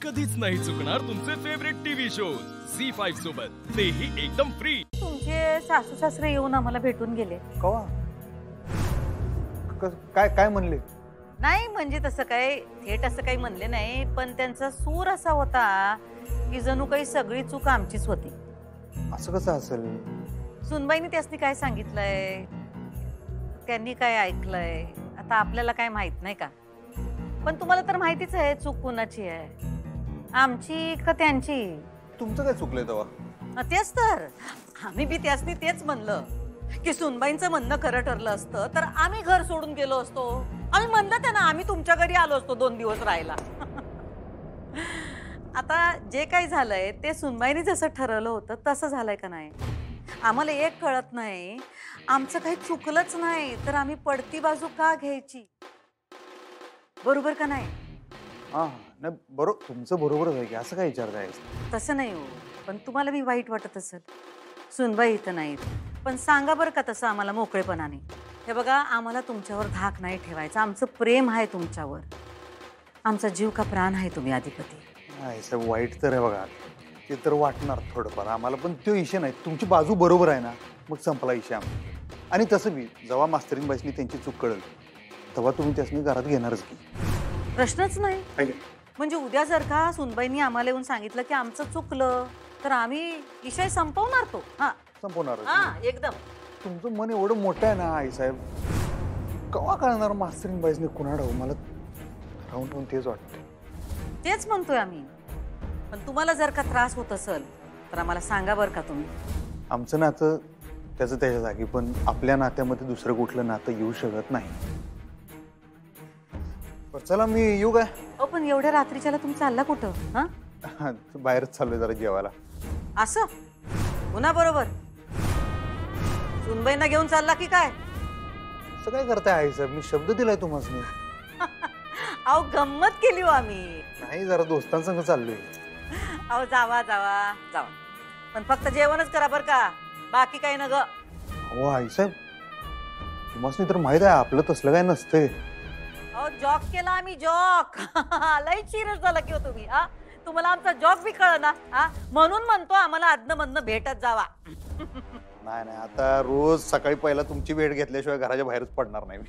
कधीच नाही चुकणार तुमचे फेवरेट टीव्ही शोज झी5 सोबत, तेही एकदम फ्री। तुमचे सासू सासरे येऊन आम्हाला भेटून गेले। कवा काय काय म्हणले? नाही म्हणजे तसं काय थेट असं काही म्हणले नाही, पण त्यांचा सूर असा होता की जणू काही सगळी चूक आमचीच होती। असं कसं असेल? सुनबाईंनी त्यासनी काय सांगितलंय, त्यांनी काय ऐकलंय, आता आपल्याला काय माहित नाही का? पण तुम्हाला तर माहितीच आहे चूक कुणाची आहे, आमची का त्यांची? तुमचं काय चुकलंय तेव्हा? तेच तर आम्ही बी त्यासनी तेच म्हणलं की सुनबाईंचं म्हणणं खरं ठरलं असतं तर आम्ही घर सोडून गेलो असतो। आम्ही म्हणलं त्यांना आम्ही तुमच्या घरी आलो असतो 2 दिवस राहायला। आता जे काही झालंय ते सुनबाईंनी जसं ठरवलं होतं तसं झालंय का नाही आम्हाला एक कळत नाही। आमचं काही चुकलंच नाही तर आम्ही पडती बाजू का घ्यायची? बरोबर का नाही? हा नाही बरोबर, तुमचं बरोबरच आहे की असं काय विचारताय? तसं नाही हो, पण तुम्हाला मी वाईट वाटत असेल। सुनबाई इथं नाहीत पण सांगा बरं का तसं आम्हाला मोकळेपणाने। हे बघा आम्हाला तुमच्यावर धाक नाही ठेवायचा, आमचं प्रेम आहे तुमच्यावर, आमचा जीव का प्राण आहे तुम्ही अधिपती। नाही साहेब वाईट तर आहे बघा, ते तर वाटणार थोडंफार आम्हाला, पण तो इशे नाही, तुमची बाजू बरोबर आहे ना, मग संपला इशे आम्हाला। आणि तसं बी जेव्हा मास्तरीन बाईसनी त्यांची चूक कळेल तेव्हा तुम्ही त्यासनी घरात घेणारच की, प्रश्नच नाही। म्हणजे उद्या जर का सुनबाईंनी आम्हाला येऊन सांगितलं की आमचं चुकलं तर आम्ही विषय संपवणार तो। हा संपवणार एकदम। तुमचं मन एवढं मोठं आहे ना आई साहेब, केव्हा कळणार मास्तरीन बाईसनी कुणाड हो? मला राहून राहून तेच वाटतं। तेच म्हणतोय आम्ही, पण तुम्हाला जर का त्रास होत असेल तर आम्हाला सांगा बरं का तुम्ही। आमचं नातं त्याचं त्याच्या जागी, पण आपल्या नात्यामध्ये दुसरं कुठलं नातं येऊ शकत नाही। चला मी येऊ काय? हो पण एवढ्या रात्रीच्याला तुम्ही चालला कुठं? हा बाहेरच चाललोय जरा जेवायला। असं पुन्हा बरोबर सुनबाईंना घेऊन चालला की काय? असं काय करताय आई साहेब, मी शब्द दिलाय तुम्हाला। अहो गंमत केली हो आम्ही। नाही जरा दोस्तांसंग चाललोय। अहो जावा जावा जावा, पण फक्त जेवणच करा बरं का, बाकी काही न ग। हो आई साहेब तुम्हाला तर माहित आहे आपलं तसलं काय नसतंय। अहो जॉक केला आम्ही, जॉक। लई सिरियस झाला की हो तुम्ही। हा तुम्हाला आमचा जॉक बी कळना, हा म्हणून म्हणतो आम्हाला आदन मधनं भेटत जावा। नाही नाही आता रोज सकाळी पहिला तुमची भेट घेतल्याशिवाय घराच्या बाहेरच पडणार नाही।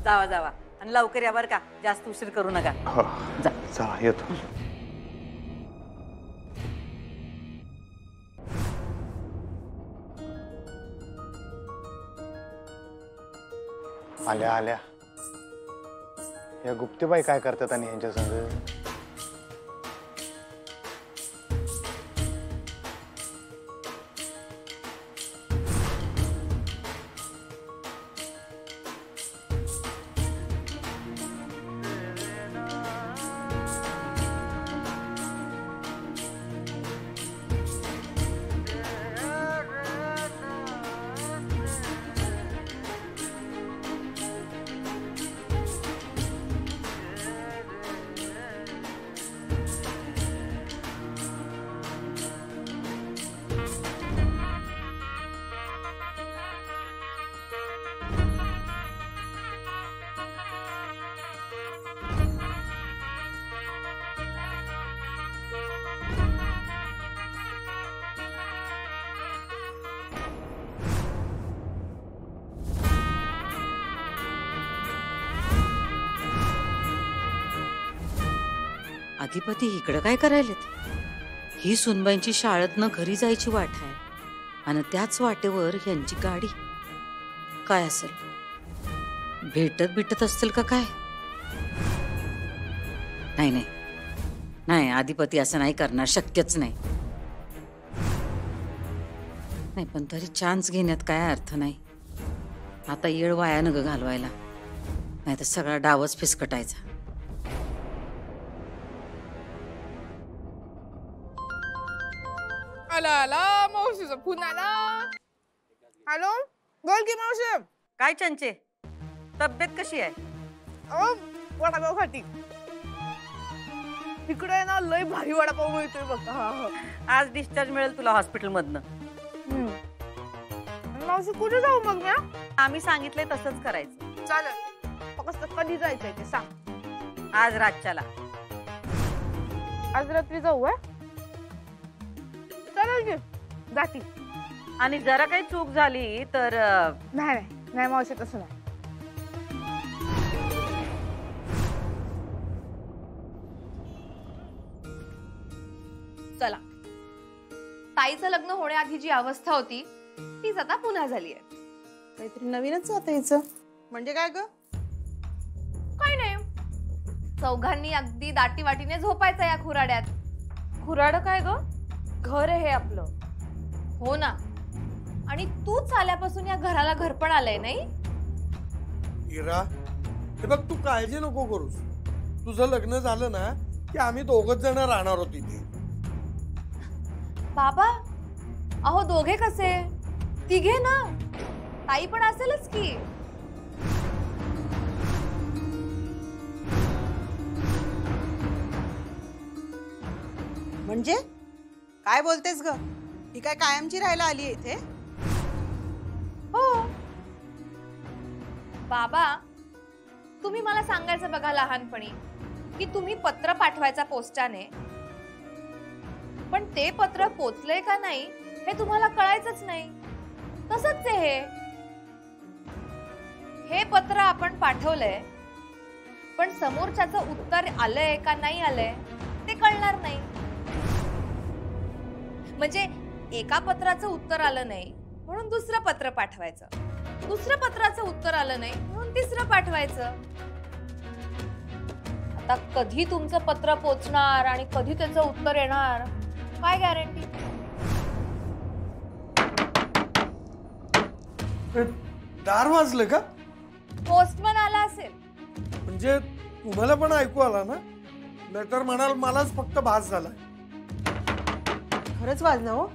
जावा जावा आणि लवकर या बरं का, जास्त उशीर करू नका। जा चला येतो। आल्या आल्या या गुप्तेबाई काय करतात आणि यांच्या संग? अधिपती इकडं काय करायलेत? ही सुनबाईंची शाळेतनं घरी जायची वाट आहे आणि त्याच वाटेवर यांची गाडी। काय असेल, भेटत असतील का काय? नाही नाही नाही, अधिपती असं नाही करणार, शक्यच नाही। नाही पण तरी चान्स घेण्यात काय अर्थ नाही, आता येळ वाया न ग घालवायला, नाही तर सगळा डावच फिसकटायचा। आला मावशीचा फोन आला। हॅलो बोल की मावशी। काय चंचे, तब्येत कशी आहे? वडापाव खाती इकडे ना, लय भारी वडापाव मिळतोय बघ। आज डिस्चार्ज मिळेल तुला हॉस्पिटल मधनं। मावशी कुठे जाऊ मग मी? आम्ही सांगितलंय तसंच करायचं। चालेल, फक्त कधी जायचंय ते सांग। आज रातच्याला। आज रात्री जाऊ चालेल की जाती. आणि जरा काही चूक झाली तर नाही नाही नाही मावशी तसं नाही. चला, ताईचं लग्न होण्याआधी जी अवस्था होती तीच आता पुन्हा झाली आहे. काहीतरी नवीनच आता यायचं. म्हणजे काय ग? काय नाही, चौघांनी अगदी दाटी वाटीने झोपायचं या खुराड्यात. खुराड काय ग? घर आहे हे आपलं. हो ना, आणि तूच आल्यापासून या घराला घरपण आलंय नाही. इरा, हे बघ, तू काळजी नको करूस. तुझं लग्न झालं ना की आम्ही दोघच जण राहणार होतो इथे. बाबा, अहो दोघे कसे? तिघे ना, ताई पण असेलच की. म्हणजे काय बोलतेस ग? ही काय कायमची राहायला आली आहे इथे? हो बाबा, तुम्ही मला सांगायचं बघा लहानपणी की तुम्ही पत्र पाठवायचा पोस्टाने, पण ते पत्र पोचलंय का नाही हे तुम्हाला कळायचंच नाही. तसंच आहे हे पत्र आपण पाठवलंय, पण समोरच्याचं उत्तर आलंय का नाही आलंय ते कळणार नाही. म्हणजे एका पत्राचं उत्तर आलं नाही म्हणून दुसरं पत्र पाठवायचं, दुसरं पत्राचं उत्तर आलं नाही म्हणून तिसरं पाठवायचं. आता कधी तुमचं पत्र पोचणार आणि कधी त्याचं उत्तर येणार काय गॅरंटी? दार वाजलं का? पोस्टमन आला असेल. म्हणजे तुम्हाला पण ऐकू आला ना? नाहीतर म्हणाल मलाच फक्त भास झाला. खरंच वाजलं हो.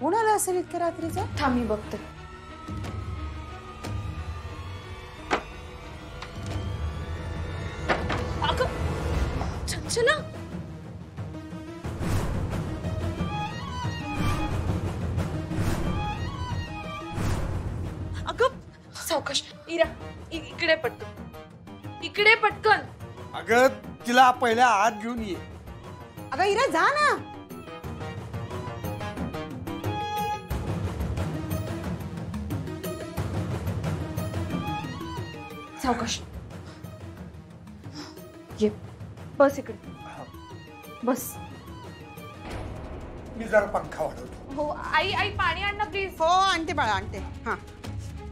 कोण आलं असेल इतक्या रात्रीचं? थांब मी बघते. चंचला, अगं सावकाश. इरा, इकडे पटकन, इकडे पटकन. अगं तिला पहिल्या आत घेऊन ये. अगं इरा, जा ना. सावकाश ये, बस इकडे बस. मी जरा पंखा वाढवतो. हो आई, आई पाणी आण ना प्लीज. हो आणते बाळा, आणते. हा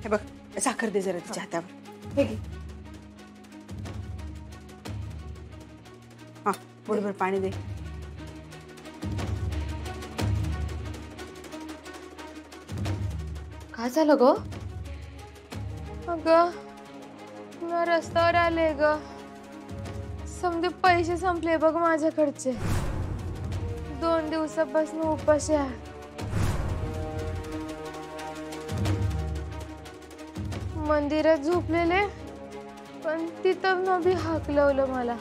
हे बघ, साखर दे जरा तिच्या हातावर. हे घे. हा बरोबर पाणी दे. काय झालं ग? अगं मी रस्त्यावर आले ग. समजे पैसे संपले बघ माझ्याकडचे. 2 दिवसापासून उपाशी आहे. मंदिरात झोपलेले, पण तिथं नभी हाकलवलं मला.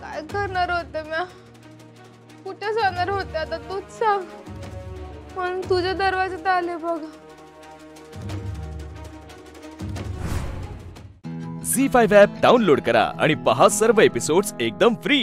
काय करणार होते मी? कुठे जाणार होते आता तूच सांग. म्हणून तुझ्या दरवाजात आले बघ. झी5 ॲप डाउनलोड करा आणि पहा सर्व एपिसोड्स एकदम फ्री.